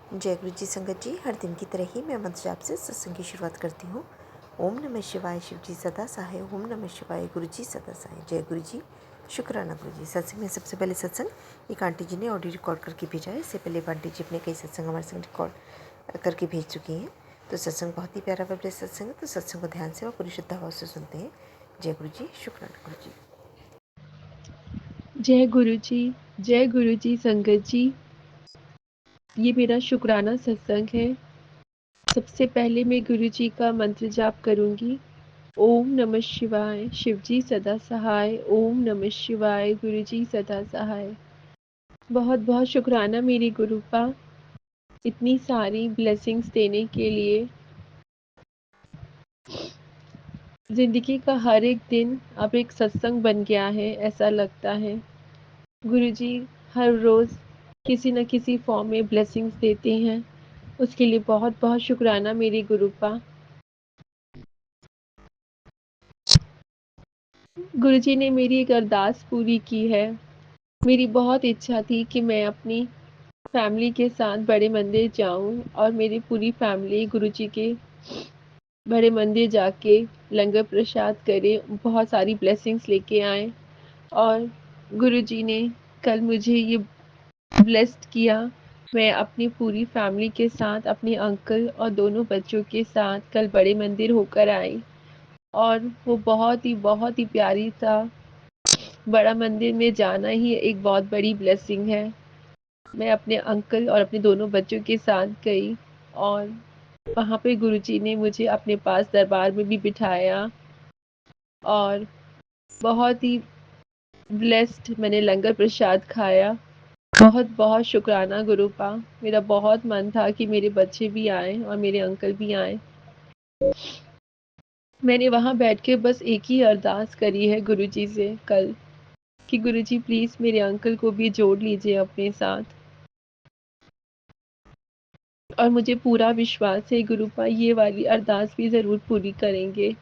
जय गुरु जी संगत जी। हर दिन की तरह ही मैं मंत्र जाप से सत्संग की शुरुआत करती हूँ। ओम नमः शिवाय, शिव जी सदा सहाय। ओम नमः शिवाय, गुरु जी सदा सहाय। जय गुरु जी, शुक्राना गुरु जी। सत्संग में सबसे पहले सत्संग एक आंटी जी ने ऑडियो रिकॉर्ड करके भेजा है। इससे पहले आंटी जी अपने कई सत्संग हमारे संग रिकॉर्ड करके भेज चुकी हैं। तो सत्संग बहुत ही प्यारा पवित्र सत्संग है। तो सत्संग को ध्यान से और पूरी श्रद्धा भाव से सुनते हैं। जय गुरु जी, शुक्राना गुरु जी। जय गुरु जी, जय गुरु जी संगत जी। ये मेरा शुक्राना सत्संग है। सबसे पहले मैं गुरु जी का मंत्र जाप करूंगी। ओम नमः शिवाय, शिव जी सदा सहाय। ओम नमः शिवाय, गुरु जी सदा सहाय। बहुत बहुत शुक्राना मेरी गुरुपा, इतनी सारी ब्लेसिंग्स देने के लिए। जिंदगी का हर एक दिन अब एक सत्संग बन गया है, ऐसा लगता है। गुरुजी हर रोज़ किसी न किसी फॉर्म में ब्लेसिंग्स देते हैं, उसके लिए बहुत बहुत शुक्राना मेरी गुरुपा। गुरुजी ने मेरी एक अरदास पूरी की है। मेरी बहुत इच्छा थी कि मैं अपनी फैमिली के साथ बड़े मंदिर जाऊं और मेरी पूरी फैमिली गुरुजी के बड़े मंदिर जाके लंगर प्रसाद करें, बहुत सारी ब्लेसिंग्स लेके आए। और गुरुजी ने कल मुझे ये ब्लेस्ड किया। मैं अपनी पूरी फैमिली के साथ, अपने अंकल और दोनों बच्चों के साथ कल बड़े मंदिर होकर आई और वो बहुत ही प्यारी था। बड़ा मंदिर में जाना ही एक बहुत बड़ी ब्लेसिंग है। मैं अपने अंकल और अपने दोनों बच्चों के साथ गई और वहाँ पे गुरुजी ने मुझे अपने पास दरबार में भी बिठाया और बहुत ही ब्लेस्ड मैंने लंगर प्रसाद खाया। बहुत बहुत शुक्राना गुरुपा। मेरा बहुत मन था कि मेरे बच्चे भी आए और मेरे अंकल भी आए। मैंने वहाँ बैठ के बस एक ही अरदास करी है गुरुजी से कल कि गुरुजी प्लीज़ मेरे अंकल को भी जोड़ लीजिए अपने साथ। और मुझे पूरा विश्वास है गुरुपा ये वाली अरदास भी ज़रूर पूरी करेंगे।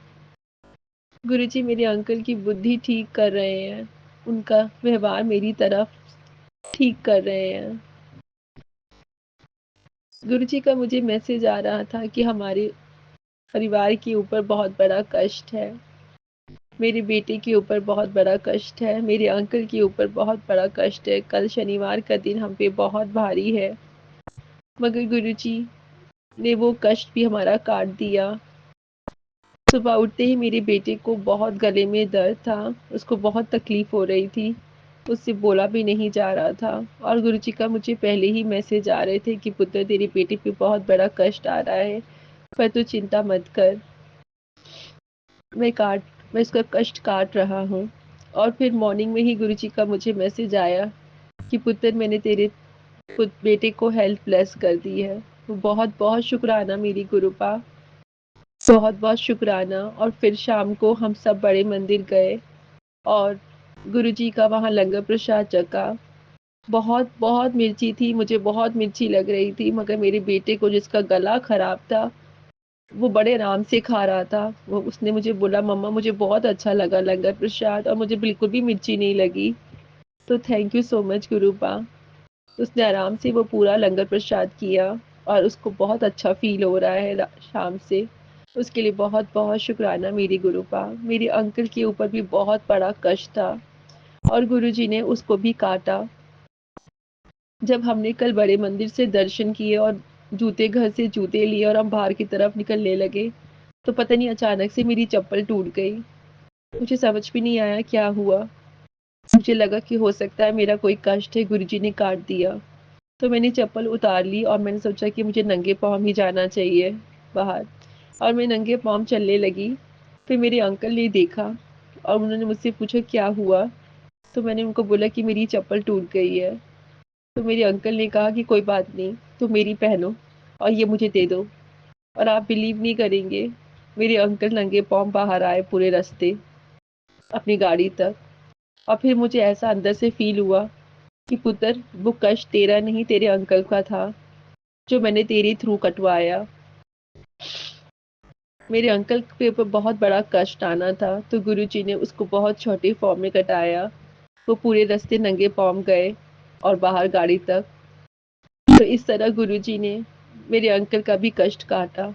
गुरुजी मेरे अंकल की बुद्धि ठीक कर रहे हैं, उनका व्यवहार मेरी तरफ ठीक कर रहे हैं। गुरुजी का मुझे मैसेज आ रहा था कि हमारे परिवार के ऊपर बहुत बड़ा कष्ट है, मेरे बेटे के ऊपर बहुत बड़ा कष्ट है, मेरे अंकल के ऊपर बहुत बड़ा कष्ट है। कल शनिवार का दिन हम पे बहुत भारी है, मगर गुरुजी ने वो कष्ट भी हमारा काट दिया। सुबह उठते ही मेरे बेटे को बहुत गले में दर्द था, उसको बहुत तकलीफ हो रही थी, उससे बोला भी नहीं जा रहा था। और गुरुजी का मुझे पहले ही मैसेज आ रहे थे कि पुत्र तेरे बेटे पे बहुत बड़ा कष्ट आ रहा है, पर तू चिंता मत कर, मैं इसका कष्ट काट रहा हूँ। और फिर मॉर्निंग में ही गुरुजी का मुझे मैसेज आया कि पुत्र मैंने तेरे बेटे को हेल्थ ब्लेस कर दी है। तो बहुत बहुत शुक्राना मेरी गुरुपा, बहुत बहुत शुक्राना। और फिर शाम को हम सब बड़े मंदिर गए और गुरुजी का वहाँ लंगर प्रसाद चखा। बहुत बहुत मिर्ची थी, मुझे बहुत मिर्ची लग रही थी, मगर मेरे बेटे को जिसका गला खराब था वो बड़े आराम से खा रहा था। वो उसने मुझे बोला मम्मा मुझे बहुत अच्छा लगा लंगर प्रसाद और मुझे बिल्कुल भी मिर्ची नहीं लगी। तो थैंक यू सो मच गुरुपा। उसने आराम से वो पूरा लंगर प्रसाद किया और उसको बहुत अच्छा फील हो रहा है शाम से। उसके लिए बहुत बहुत शुक्राना मेरी गुरुपा। मेरे अंकल के ऊपर भी बहुत बड़ा कष्ट था और गुरुजी ने उसको भी काटा। जब हमने कल बड़े मंदिर से दर्शन किए और जूते घर से जूते लिए और हम बाहर की तरफ निकलने लगे, तो पता नहीं अचानक से मेरी चप्पल टूट गई। मुझे समझ भी नहीं आया क्या हुआ। मुझे लगा कि हो सकता है मेरा कोई कष्ट है, गुरुजी ने काट दिया। तो मैंने चप्पल उतार ली और मैंने सोचा कि मुझे नंगे पाँव ही जाना चाहिए बाहर, और मैं नंगे पाँव चलने लगी। फिर मेरे अंकल ने देखा और उन्होंने मुझसे पूछा क्या हुआ, तो मैंने उनको बोला कि मेरी चप्पल टूट गई है। तो मेरे अंकल ने कहा कि कोई बात नहीं, तुम मेरी पहनो और ये मुझे दे दो। और आप बिलीव नहीं करेंगे, मेरे अंकल नंगे पाँव बाहर आए पूरे रास्ते अपनी गाड़ी तक। और फिर मुझे ऐसा अंदर से फील हुआ कि पुत्र वो कष्ट तेरा नहीं तेरे अंकल का था जो मैंने तेरे थ्रू कटवाया। मेरे अंकल के ऊपर बहुत बड़ा कष्ट आना था, तो गुरुजी ने उसको बहुत छोटे फॉर्म में कटाया। वो पूरे रास्ते नंगे पाँव गए और बाहर गाड़ी तक। तो इस तरह गुरुजी ने मेरे अंकल का भी कष्ट काटा।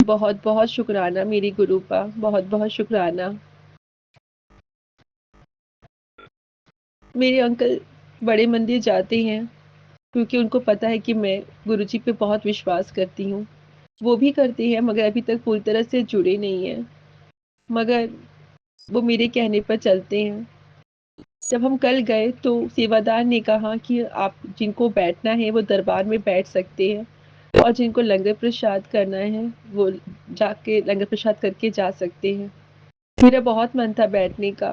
बहुत बहुत शुक्राना मेरी गुरुपा, बहुत बहुत शुक्राना। मेरे अंकल बड़े मंदिर जाते हैं क्योंकि उनको पता है कि मैं गुरुजी पे बहुत विश्वास करती हूँ। वो भी करते हैं मगर अभी तक पूरी तरह से जुड़े नहीं हैं, मगर वो मेरे कहने पर चलते हैं। जब हम कल गए तो सेवादार ने कहा कि आप जिनको बैठना है वो दरबार में बैठ सकते हैं और जिनको लंगर प्रसाद करना है वो जाके लंगर प्रसाद करके जा सकते हैं। मेरा बहुत मन था बैठने का,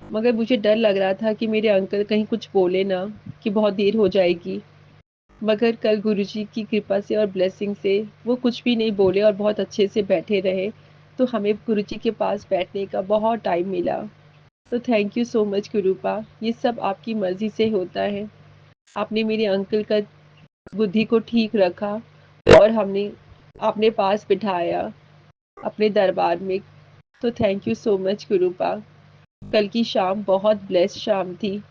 मगर मुझे डर लग रहा था कि मेरे अंकल कहीं कुछ बोले ना, कि बहुत देर हो जाएगी। मगर कल गुरुजी की कृपा से और ब्लेसिंग से वो कुछ भी नहीं बोले और बहुत अच्छे से बैठे रहे, तो हमें गुरुजी के पास बैठने का बहुत टाइम मिला। तो थैंक यू सो मच गुरुपा, ये सब आपकी मर्ज़ी से होता है। आपने मेरे अंकल का बुद्धि को ठीक रखा और हमने अपने पास बिठाया अपने दरबार में। तो थैंक यू सो मच गुरुपा। कल की शाम बहुत ब्लेस्ड शाम थी।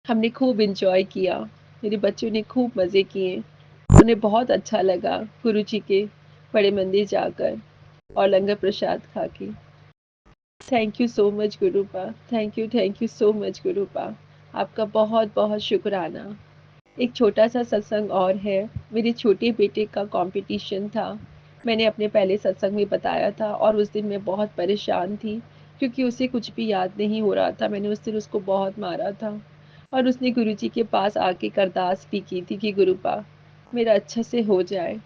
हमने खूब एन्जॉय किया। मेरे बच्चों ने खूब मज़े किए। उन्हें बहुत अच्छा लगा गुरुजी के बड़े मंदिर जाकर और लंगर प्रसाद खा के। थैंक यू सो मच गुरुपा। थैंक यू सो मच गुरुपा। आपका बहुत-बहुत शुक्राना। एक छोटा-सा सत्संग और है। मेरे छोटे बेटे का कॉम्पिटिशन था। मैंने अपने पहले सत्संग में बताया था और उस दिन मैं बहुत परेशान थी क्योंकि उसे कुछ भी याद नहीं हो रहा था। मैंने उस दिन उसको बहुत मारा था और उसने गुरुजी के पास आके एक अरदास भी की थी कि गुरुपा मेरा अच्छे से हो जाए।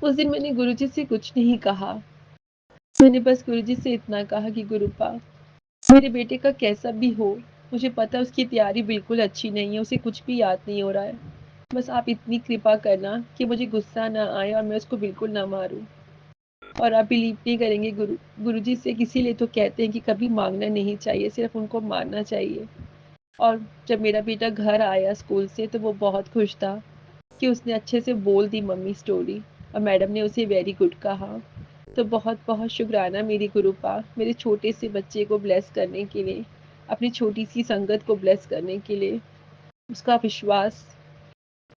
उस दिन मैंने गुरुजी से कुछ नहीं कहा। मैंने बस गुरुजी से इतना कहा कि गुरुपा मेरे बेटे का कैसा भी हो, मुझे पता है उसकी तैयारी बिल्कुल अच्छी नहीं है, उसे कुछ भी याद नहीं हो रहा है। बस आप इतनी कृपा करना कि मुझे गुस्सा ना आए और मैं उसको बिल्कुल ना मारूँ। और आप बिलीव नहीं करेंगे गुरुजी से इसीलिए तो कहते हैं कि कभी माँगना नहीं चाहिए, सिर्फ़ उनको मानना चाहिए। और जब मेरा बेटा घर आया स्कूल से तो वो बहुत खुश था कि उसने अच्छे से बोल दी मम्मी स्टोरी और मैडम ने उसे वेरी गुड कहा। तो बहुत-बहुत शुक्राना मेरी गुरुपा, मेरे छोटे से बच्चे को ब्लेस करने के लिए, अपनी छोटी-सी संगत को ब्लेस करने के लिए। उसका विश्वास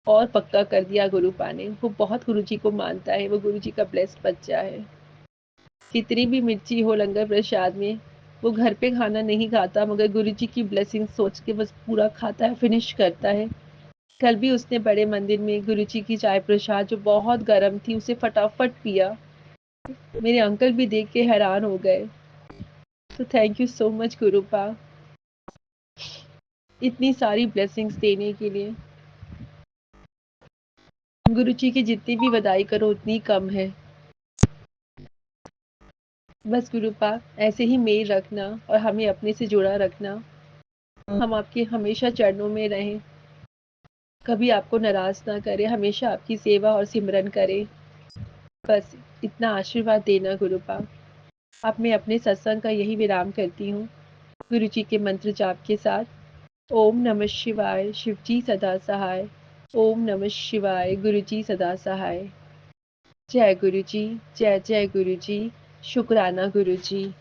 और पक्का कर दिया गुरुपा ने। वो बहुत गुरुजी को मानता है, वो गुरुजी का ब्लेस्ड बच्चा है। कितनी भी मिर्ची हो लंगर प्रसाद में, वो घर पे खाना नहीं खाता मगर गुरुजी की ब्लेसिंग सोच के बस पूरा खाता है, फिनिश करता है। कल भी उसने बड़े मंदिर में गुरुजी की चाय प्रसाद जो बहुत गर्म थी, उसे फटाफट पिया। मेरे अंकल भी देख के हैरान हो गए। तो थैंक यू सो मच गुरुपा, इतनी सारी ब्लेसिंग्स देने के लिए। गुरुजी की जितनी भी बधाई करो उतनी कम है। बस गुरुपा ऐसे ही मेल रखना और हमें अपने से जुड़ा रखना। हम आपके हमेशा चरणों में रहें, कभी आपको नाराज़ ना करें, हमेशा आपकी सेवा और सिमरन करें। बस इतना आशीर्वाद देना गुरुपा। अब मैं अपने सत्संग का यही विराम करती हूँ, गुरुजी के मंत्र जाप के साथ। ओम नमः शिवाय, शिवजी सदा सहाय। ओम नमः शिवाय, गुरुजी सदा सहाय। जय गुरुजी, जय जय गुरुजी, शुक्राना गुरुजी।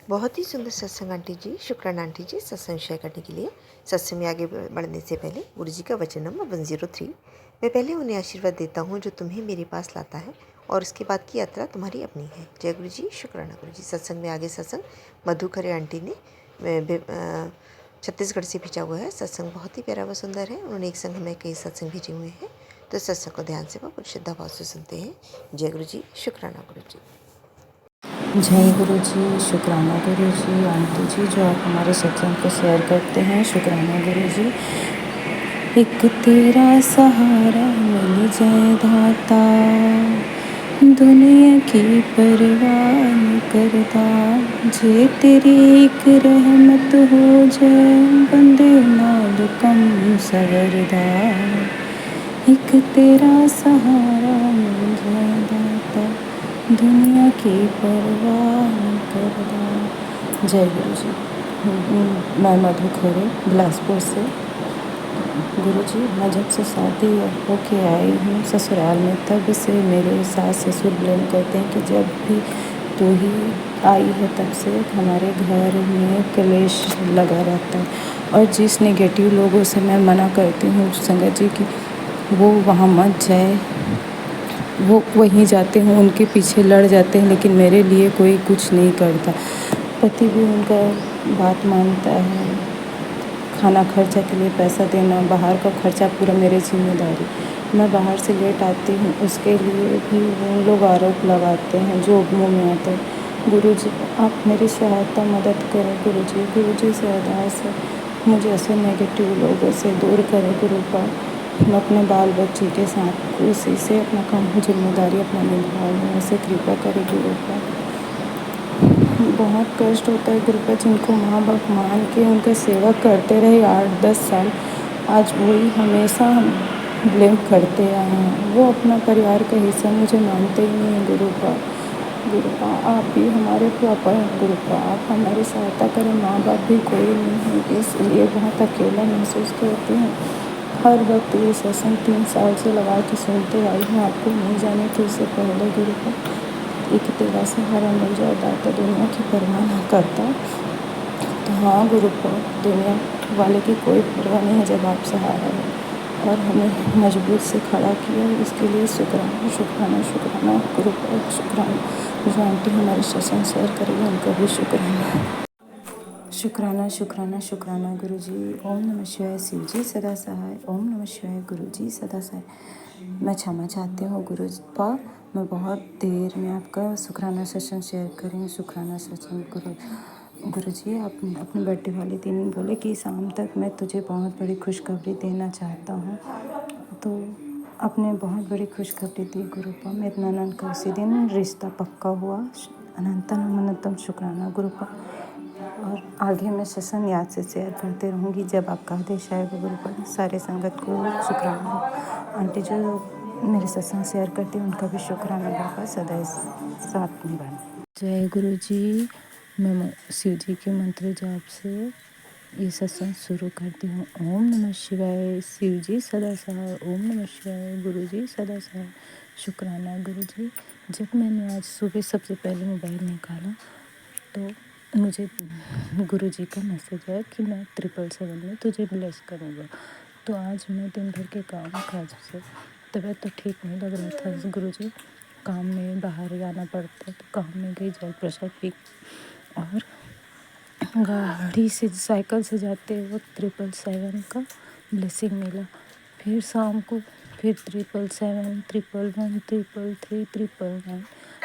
बहुत ही सुंदर सत्संग आंटी जी। शुक्राना आंटी जी सत्संग शेयर करने के लिए। सत्संग में आगे बढ़ने से पहले गुरु जी का वचन नंबर 103। मैं पहले उन्हें आशीर्वाद देता हूँ जो तुम्हें मेरे पास लाता है और उसके बाद की यात्रा तुम्हारी अपनी है। जय गुरु जी, शुक्राना गुरु जी। सत्संग में आगे सत्संग मधु खरे आंटी ने छत्तीसगढ़ से भेजा हुआ है। सत्संग बहुत ही प्यारा व सुंदर है। उन्होंने एक संग हमें कई सत्संग भेजे हुए हैं, तो सत्संग को ध्यान से व पूरी श्रद्धा भाव से सुनते हैं। जय गुरु जी, शुक्राना गुरु जी। जय गुरु जी, शुक्राना गुरु जी। आंटी जी जो आप हमारे सत्संग को शेयर करते हैं, शुक्राना गुरु जी। एक तेरा सहारा मिल जाए दाता, दुनिया की परवाह न करता। जे तेरी एक रहमत हो जाए, बंदे नाल कम सवरदा। एक तेरा सहारा मिल जाए दाता, दुनिया की परवाह न करता। जय गुरु जी। मैं मधु खरे बिलासपुर से। गुरु जी, मैं जब से शादी होके आई हूँ ससुराल में, तब से मेरे सास ससुर ब्लेम करते हैं कि जब भी तू ही आई है तब से हमारे घर में कलेश लगा रहता है। और जिस नेगेटिव लोगों से मैं मना करती हूँ संगत जी कि वो वहाँ मत जाए, वो वहीं जाते हैं, उनके पीछे लड़ जाते हैं, लेकिन मेरे लिए कोई कुछ नहीं करता। पति भी उनका बात मानता है, खाना खर्चा के लिए पैसा देना, बाहर का खर्चा पूरा मेरी जिम्मेदारी। मैं बाहर से लेट आती हूँ, उसके लिए भी वो लोग आरोप लगाते हैं जो मुँह में आता है। गुरुजी आप मेरी सहायता मदद करें गुरुजी। गुरुजी से अरदास है, मुझे ऐसे नेगेटिव लोगों से दूर करें गुरुपाल। मैं अपने बाल बच्चे के साथ उसी से अपना काम जिम्मेदारी अपना निभाऊँ, ऐसे कृपा करें गुरुपाल। बहुत कष्ट होता है गुरुपाल, जिनको माँ बाप मान के उनका सेवा करते रहे 8-10 साल, आज वही हमेशा ब्लेम करते आए हैं। वो अपना परिवार का हिस्सा मुझे मानते ही नहीं हैं गुरुपाल। गुरुपाल आप भी हमारे पापा हैं गुरुपाल, आप हमारी सहायता करें। माँ बाप भी कोई नहीं है, इसलिए बहुत अकेला महसूस करती हूँ। हर वक्त ये सत्संग 3 साल से लगा के सुनते आई हूँ, आपको नहीं जाने थे इससे पहले गुरुपाल। एक तेरा सहारा मिल जाए दाता, दुनिया की परवाह ना करता। तो हाँ गुरुपाल, दुनिया वाले की कोई परवाह नहीं है जब आप सहारा है, और हमें मजबूत से खड़ा किया, इसके लिए शुक्राना शुक्राना शुक्राना गुरुपाल, शुक्राना। जो आंटी हमारे सत्संग शेयर करेगी उनका भी शुक्राना। शुक्राना शुक्राना शुक्राना गुरुजी। ओम नमः शिवाय शिव जी सदा सहाय। ओम नमः शिवाय गुरुजी सदा सहाय। मैं क्षमा चाहती हूँ गुरुपा, मैं बहुत देर में आपका शुक्राना सेशन शेयर करें। शुक्राना सेशन गुरुजी आप अपने बर्थडे वाले दिन बोले कि शाम तक मैं तुझे बहुत बड़ी खुशखबरी देना चाहता हूँ, तो आपने बहुत बड़ी खुशखबरी दी गुरुपा। मेरे ननद का उसी दिन रिश्ता पक्का हुआ। अनंतम अनंतम शुक्राना गुरुपा। और आगे मैं सेशन याद से शेयर करते रहूँगी जब आपका आदेश आएगा गुरुपा। सारे संगत को शुक्राना। आंटी जो मेरे सत्संग शेयर करती हैं उनका भी शुक्राना गुरुपा, सदा साथ में बने। जय गुरु जी। मैं शिव जी के मंत्र जाप से ये सत्संग शुरू करती हूँ। ओम नमः शिवाय शिव जी सदा सहाय। ओम नमः शिवाय गुरु जी सदा सहाय। शुक्राना गुरु जी। जब मैंने आज सुबह सबसे पहले मोबाइल निकाला तो मुझे गुरु जी का मैसेज आया कि मैं 777 में तुझे ब्लेस करूँगा। तो आज मैं दिन भर के काम काज से तबीयत तो ठीक नहीं लग रहा था गुरु जी, काम में बाहर जाना पड़ता है, तो काम में गई, जल प्रसाद पी और गाड़ी से साइकिल से जाते वक्त 777 का ब्लेसिंग मिला। फिर शाम को फिर 777, 111, 333, 999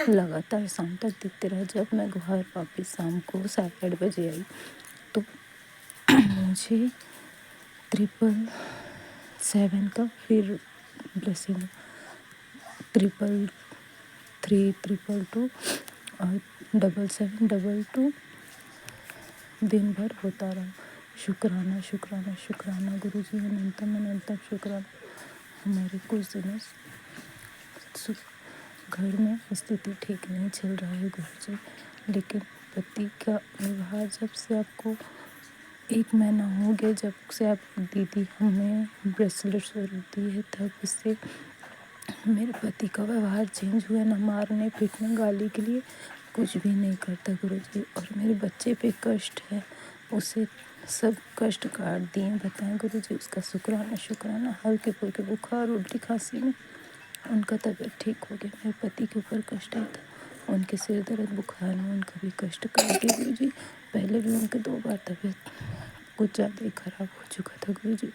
लगातार शाम तक दिखते रहा। जब मैं घर वापस शाम को 8:30 बजे आई तो मुझे 777 का फिर ब्लेसिंग 333, 222 और 777, 22 दिन भर होता रहा। शुक्राना शुक्राना शुक्राना गुरु जी। अनंतम अनंतम शुक्राना। हमारे कुछ दिनों से घर में स्थिति ठीक नहीं चल रहा है गुरु जी, लेकिन पति का व्यवहार जब से आपको 1 महीना हो गया, जब से आप दीदी हमें ब्रेसलेट स्वरूप दी है, तब से मेरे पति का व्यवहार चेंज हुआ। ना मारने पीटने गाली के लिए कुछ भी नहीं करता गुरुजी। और मेरे बच्चे पे कष्ट है, उसे सब कष्ट काट दिए बताएं गुरुजी। उसका शुक्राना शुक्राना। हल्के फुल्के बुखार उल्टी खांसी में उनका तबीयत ठीक हो गया। मेरे पति के ऊपर कष्ट है था, उनके सिर दर्द बुखार में उनका भी कष्ट काट दिया गुरुजी। पहले भी उनके 2 बार तबीयत कुछ ज़्यादा ही खराब हो चुका था गुरुजी,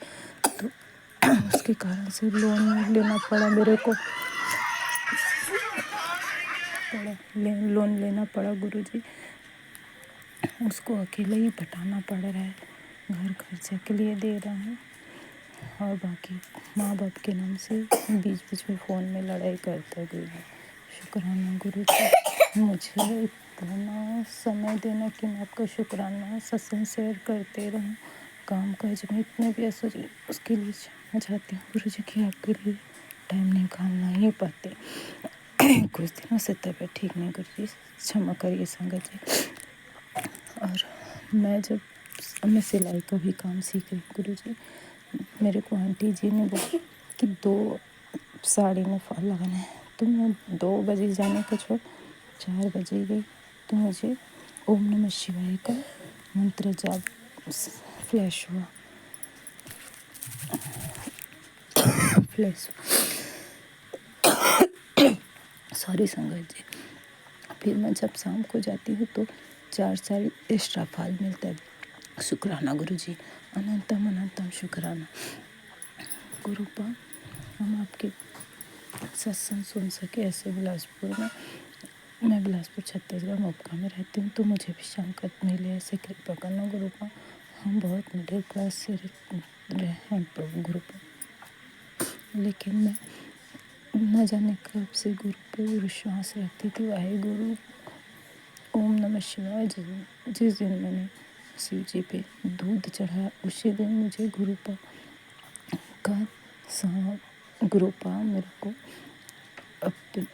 तो उसके कारण से लोन लेना पड़ा मेरे को, लोन लेना पड़ा गुरुजी। उसको अकेले ही पटाना पड़ रहा है, घर खर्चे के लिए दे रहा हूँ, और बाकी माँ बाप के नाम से बीच बीच में फ़ोन में लड़ाई करता है गुरुजी। शुक्राना गुरुजी, मुझे इतना समय देना कि मैं आपका शुक्राना सत्संग शेयर करते रहूँ। काम काज में इतने व्यस्त हो जाए, उसके लिए क्षमा चाहती हूँ गुरुजी कि आपके लिए टाइम निकाल नहीं पाते। कुछ दिनों से तबीयत ठीक नहीं गुरुजी, क्षमा करिए संगत जी। और मैं सिलाई का भी काम सीख रही गुरुजी। मेरे को आंटी जी ने बोला कि 2 साड़ी में फॉल लगाना है, तो मैं 2 बजे जाने का छोड़ 4 बजे गई, तो मुझे ओम नमः शिवाय का मंत्र जाप फ्लैश हुआ फ्लैश सॉरी संगत जी। फिर मैं जब शाम को जाती हूँ तो 4 साल एक्स्ट्रा फल मिलता है। शुक्राना गुरु जी, अनंतम अनंतम शुक्राना। गुरुपा हम आपके सत्संग सुन सके ऐसे बिलासपुर में, मैं बिलासपुर छत्तीसगढ़ मोपका में रहती हूँ, तो मुझे भी संकट मिले ऐसे कृपा करना गुरुपा। हम बहुत मिडिल क्लास से रहे हैं प्रभु गुरुपा, लेकिन मैं न जाने कब से गुरु पर विश्वास रखती थी। वाहे गुरु ओम नमः शिवाय। जिस दिन मैंने शिव जी पे दूध चढ़ाया उसी दिन मुझे गुरुपा का गुरुपा मेरे को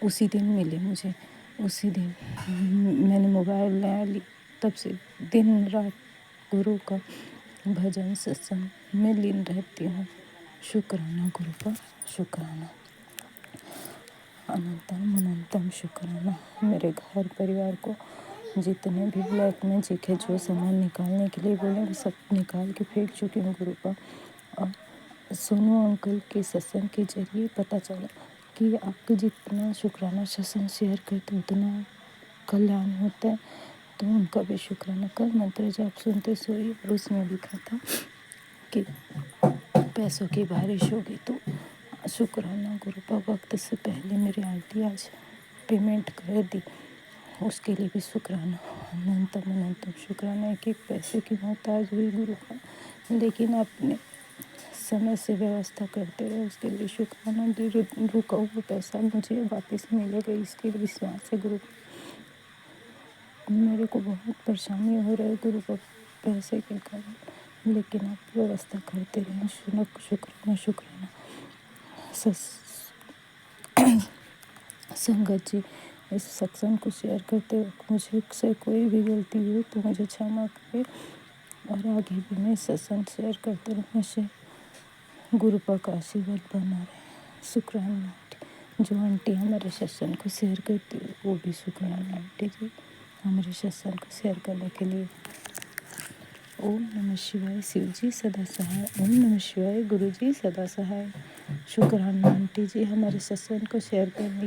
उसी दिन मिले। मुझे उसी दिन मैंने मोबाइल नया ली, तब से दिन रात गुरु का भजन सत्संग में लीन रहती हूँ। शुक्राना गुरुपा, शुक्राना, अनंतम अनंतम शुक्राना। मेरे घर परिवार को जितने भी ब्लैक मैजिक है जो सामान निकालने के लिए बोले वो सब निकाल के फेंक चुकी हूँ गुरुपा। और सोनू अंकल के सत्संग के जरिए पता चला कि आपको जितना शुक्राना सत्संग शेयर करते उतना कल्याण होता है, तो उनका भी शुक्राना। कल मंत्र जाप सुनते सोई और उसमें लिखा था कि पैसों की बारिश होगी, तो शुक्राना गुरुपा वक्त से पहले मेरी आंटी आज पेमेंट कर दी, उसके लिए भी शुक्राना। अनंतम अनंतम शुक्राना। एक एक पैसे की मोहताज हुई गुरुपा, लेकिन आपने समय से व्यवस्था करते रहे उसके लिए शुक्राना। रुका हुआ पैसा मुझे वापस मिलेगा इसके लिए विश्वास है गुरुपा। मेरे को बहुत परेशानी हो रही है गुरुपा पैसे के कारण, लेकिन आप व्यवस्था करते रहें। शुक्राना शुक्राना। संगत जी, इस सत्संग को शेयर करते वक्त मुझे से कोई भी गलती हुई तो मुझे क्षमा करें, और आगे भी मैं सत्संग शेयर करते रहने से गुरुपा का आशीर्वाद बना रहे। शुक्राना आंटी। जो आंटी हमारे सत्संग को शेयर करती है वो भी शुक्राना आंटी जी, हमारे सत्संग को शेयर करने के लिए। ओम नमः शिवाय। शिव जी सदा सहाय। ओम नमः शिवाय। गुरु जी सदा सहाय। शुक्राना आंटी जी हमारे सत्संग को शेयर करने।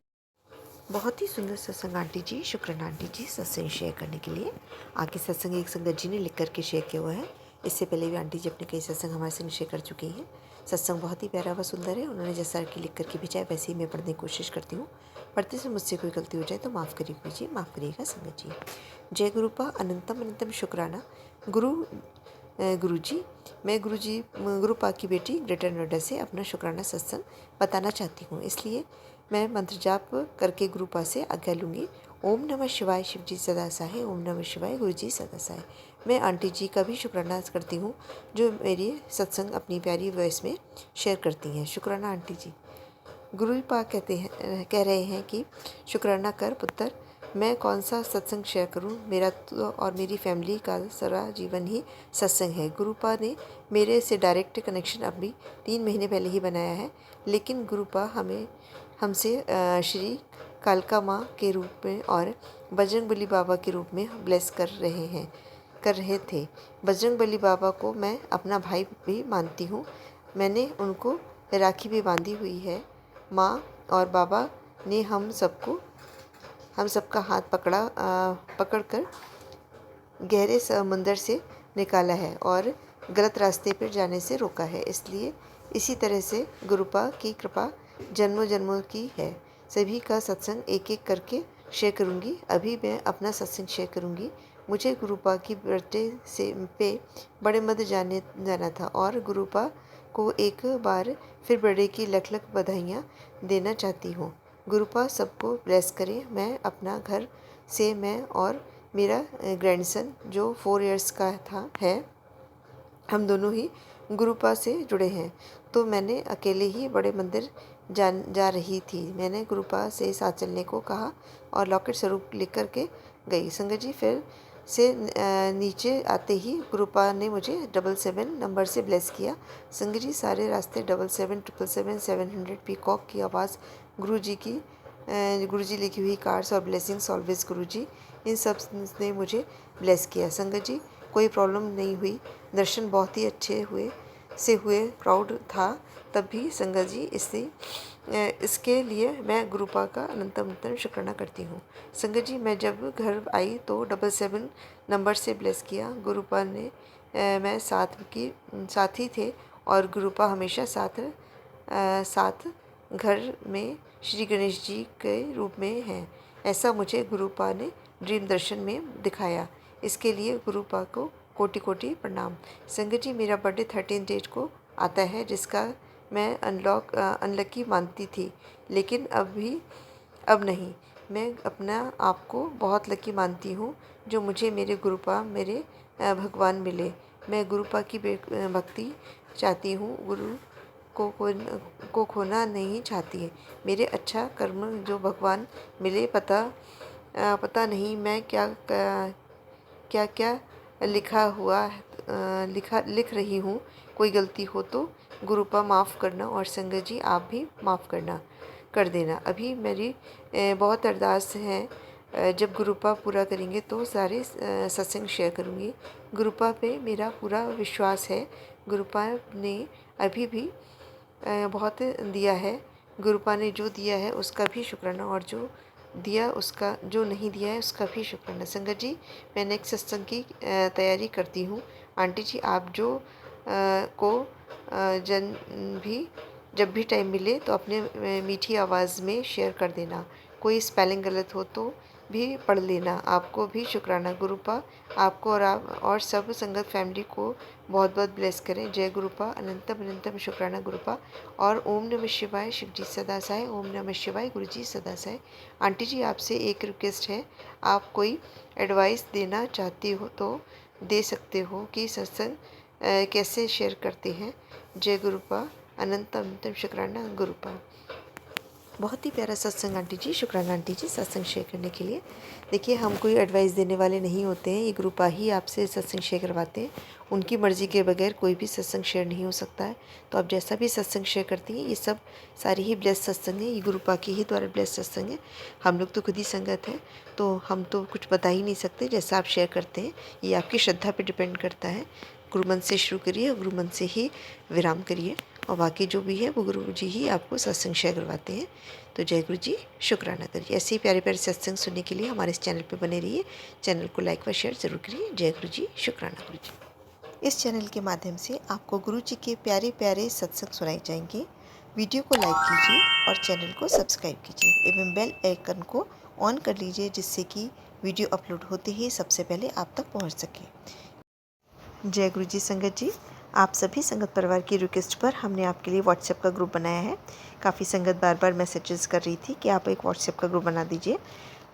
बहुत ही सुंदर सत्संग आंटी जी, शुक्राना आंटी जी सत्संग शेयर करने के लिए। आगे सत्संग एक संगत जी ने लिख करके शेयर किया हुआ है। इससे पहले भी आंटी जी अपने कई सत्संग हमारे संग शेयर कर चुकी हैं। सत्संग बहुत ही प्यारा व सुंदर है। उन्होंने जैसा कि लिख करके भेजा है वैसे ही मैं पढ़ने की कोशिश करती हूँ। पढ़ते से मुझसे कोई गलती हो जाए तो माफ़ करिए, माफ़ करिएगा संगत जी। जय गुरुपा, अनंतम अनंतम शुक्राना। गुरु जी, मैं गुरुपा की बेटी ग्रेटर नोएडा से अपना शुक्राना सत्संग बताना चाहती हूँ, इसलिए मैं मंत्र जाप करके गुरुपा से आज्ञा लूँगी। ओम नमः शिवाय। शिव जी सदा सहाय। ओम नमः शिवाय। गुरु जी सदा सहाय। मैं आंटी जी का भी शुक्राना करती हूँ जो मेरी सत्संग अपनी प्यारी वॉइस में शेयर करती हैं। शुक्राना आंटी जी। गुरुपा कह रहे हैं कि शुक्राना कर पुत्र, मैं कौन सा सत्संग शेयर करूं, मेरा तो और मेरी फैमिली का सारा जीवन ही सत्संग है। गुरुपा ने मेरे से डायरेक्ट कनेक्शन अभी 3 महीने पहले ही बनाया है, लेकिन गुरुपा हमसे श्री कालका माँ के रूप में और बजरंगबली बाबा के रूप में ब्लेस कर रहे थे। बजरंगबली बाबा को मैं अपना भाई भी मानती हूँ। मैंने उनको राखी भी बांधी हुई है। माँ और बाबा ने हम सबका हाथ पकड़कर गहरे समुंदर से निकाला है और गलत रास्ते पर जाने से रोका है। इसलिए इसी तरह से गुरुपा की कृपा जन्मों जन्मों की है। सभी का सत्संग एक एक करके शेयर करूँगी। अभी मैं अपना सत्संग शेयर करूँगी। मुझे गुरुपा की बर्थडे पे बड़े मध्य जाना था और गुरुपा को एक बार फिर बर्थडे की लख लख बधाइयाँ देना चाहती हूँ। गुरुपा सबको ब्लेस करें। मैं अपना घर से मैं और मेरा ग्रैंडसन जो 4 इयर्स का है, हम दोनों ही गुरुपा से जुड़े हैं, तो मैंने अकेले ही बड़े मंदिर जा रही थी। मैंने गुरुपा से साथ चलने को कहा और लॉकेट स्वरूप लिख कर के गई। संगत जी, फिर से नीचे आते ही गुरुपा ने मुझे 777 नंबर से ब्लेस किया। संगत जी, सारे रास्ते 777 700 पीकॉक की आवाज़, गुरु जी लिखी हुई कार्ड्स और ब्लेसिंग्स ऑलवेज गुरु जी, इन सब ने मुझे ब्लेस किया। संगत जी, कोई प्रॉब्लम नहीं हुई, दर्शन बहुत ही अच्छे हुए, प्राउड था। तब भी संगत जी इसके लिए मैं गुरुपा का अनंतम शुक्राना करती हूँ। संगत जी, मैं जब घर आई तो 77 नंबर से ब्लेस किया। गुरुपा ने मैं साथी थे और गुरुपा हमेशा साथ घर में श्री गणेश जी के रूप में हैं। ऐसा मुझे गुरुपा ने ड्रीम दर्शन में दिखाया। इसके लिए गुरुपा को कोटि कोटि प्रणाम। संगत जी, मेरा बर्थडे 13 डेट को आता है, जिसका मैं अनलकी मानती थी, लेकिन अब नहीं। मैं अपना आप को बहुत लकी मानती हूँ जो मुझे मेरे गुरुपा मेरे भगवान मिले। मैं गुरुपा की भक्ति चाहती हूँ, गुरु को खोना नहीं चाहती है। मेरे अच्छा कर्म जो भगवान मिले, पता नहीं मैं क्या लिख रही हूँ। कोई गलती हो तो गुरुपा माफ़ करना, और संगत जी आप भी माफ़ कर देना। अभी मेरी बहुत अरदास है, जब गुरुपा पूरा करेंगे तो सारे सत्संग शेयर करूँगी। गुरुपा पे मेरा पूरा विश्वास है। गुरुपा ने अभी भी बहुत दिया है। गुरुपा ने जो दिया है उसका भी शुक्राना, और जो नहीं दिया है उसका भी शुक्राना। संगत जी, मैं नेक्स्ट सत्संग की तैयारी करती हूँ। आंटी जी, आप जब भी टाइम मिले तो अपने मीठी आवाज़ में शेयर कर देना। कोई स्पेलिंग गलत हो तो भी पढ़ लेना। आपको भी शुक्राना। गुरुपा आपको और सब संगत फैमिली को बहुत बहुत ब्लेस करें। जय गुरुपा, अनंतम शुक्राना गुरुपा। और ओम नमः शिवाय, शिव जी सदा सहाय। ओम नमः शिवाय, गुरु जी सदा सहाय। आंटी जी, आपसे एक रिक्वेस्ट है, आप कोई एडवाइस देना चाहती हो तो दे सकते हो कि सत्संग कैसे शेयर करते हैं। जय गुरुपा, अनंतम शुक्राना गुरुपा। बहुत ही प्यारा सत्संग आंटी जी, शुक्राना आंटी जी सत्संग शेयर करने के लिए। देखिए, हम कोई एडवाइस देने वाले नहीं होते हैं, ये गुरुपा ही आपसे सत्संग शेयर करवाते हैं। उनकी मर्ज़ी के बगैर कोई भी सत्संग शेयर नहीं हो सकता है। तो आप जैसा भी सत्संग शेयर करती हैं, ये सब सारी ही ब्लेस सत्संग है, ये गुरुपा की ही द्वारा ब्लेस सत्संग है। हम लोग तो खुद ही संगत हैं, तो हम तो कुछ बता ही नहीं सकते। जैसा आप शेयर करते हैं, ये आपकी श्रद्धा पर डिपेंड करता है। गुरु मन से शुरू करिए और गुरु मन से ही विराम करिए, और बाकी जो भी है वो गुरु जी ही आपको सत्संग शेयर करवाते हैं। तो जय गुरु जी, शुक्राना करिए। ऐसे ही प्यारे प्यारे सत्संग सुनने के लिए हमारे इस चैनल पे बने रहिए। चैनल को लाइक व शेयर ज़रूर करिए। जय गुरु जी, शुक्राना गुरु जी। इस चैनल के माध्यम से आपको गुरु जी के प्यारे प्यारे सत्संग सुनाए जाएंगे। वीडियो को लाइक कीजिए और चैनल को सब्सक्राइब कीजिए एवं बेल आइकन को ऑन कर लीजिए, जिससे कि वीडियो अपलोड होते ही सबसे पहले आप तक पहुँच सके। जय गुरु जी। संगत जी, आप सभी संगत परिवार की रिक्वेस्ट पर हमने आपके लिए व्हाट्सएप का ग्रुप बनाया है। काफ़ी संगत बार बार मैसेजेस कर रही थी कि आप एक व्हाट्सएप का ग्रुप बना दीजिए,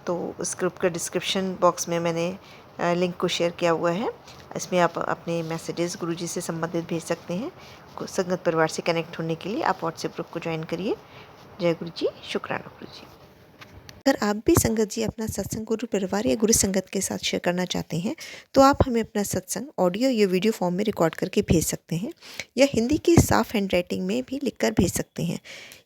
तो उस ग्रुप का डिस्क्रिप्शन बॉक्स में मैंने लिंक को शेयर किया हुआ है। इसमें आप अपने मैसेजेस गुरु जी से संबंधित भेज सकते हैं। संगत परिवार से कनेक्ट होने के लिए आप व्हाट्सएप ग्रुप को ज्वाइन करिए। जय गुरु जी, शुक्राना गुरु जी। अगर आप भी संगत जी अपना सत्संग गुरु परिवार या गुरु संगत के साथ शेयर करना चाहते हैं, तो आप हमें अपना सत्संग ऑडियो या वीडियो फॉर्म में रिकॉर्ड करके भेज सकते हैं, या हिंदी की साफ हैंड राइटिंग में भी लिखकर भेज सकते हैं।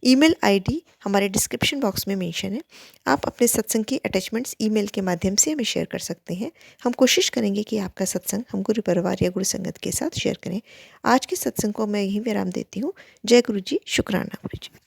ईमेल आईडी हमारे डिस्क्रिप्शन बॉक्स में मेंशन है। आप अपने सत्संग की अटैचमेंट्स ईमेल के माध्यम से हमें शेयर कर सकते हैं। हम कोशिश करेंगे कि आपका सत्संग हम गुरु परिवार या गुरु संगत के साथ शेयर करें। आज के सत्संग को मैं यहीं विराम देती हूँ। जय गुरु जी, शुक्राना गुरु जी।